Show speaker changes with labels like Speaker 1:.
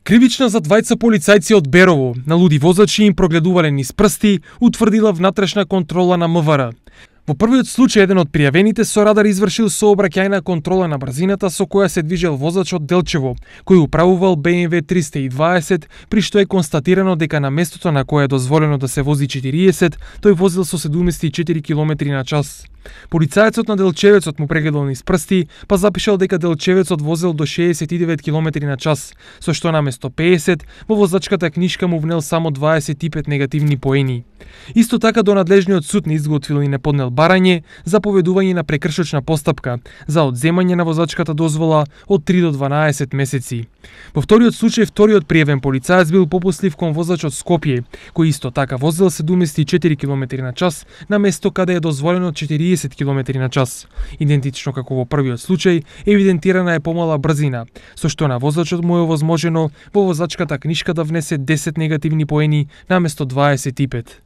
Speaker 1: Кривична за двајца полицајци од Берово, на луди возачи им прогледувале низ прсти, утврдила внатрешна контрола на МВР. Во првиот случај, еден од пријавените со радар извршил сообраќајна контрола на брзината со која се движел возач од Делчево, кој управувал BMW 320, при што е констатирано дека на местото на кое е дозволено да се вози 40, тој возил со 74 км на час. Полицајецот на Делчевецот му прегледал низ прсти, па запишал дека Делчевецот возел до 69 км на час, со што наместо 50 во возачката книшка му внел само 25 негативни поени. Исто така до надлежниот суд не изготвил и не поднел барање за поведување на прекршочна постапка за одземање на возачката дозвола од 3 до 12 месеци. Во вториот случај, вториот пријавен полицаец бил попуслив кон воzač од Скопје, кој исто така возел 74 км на час на место каде е дозволено 40 км на час. Идентично како во првиот случај, евидентирана е помала брзина, со што на возачот му е овозможено во возачката книшка да внесе 10 негативни поени наместо 25.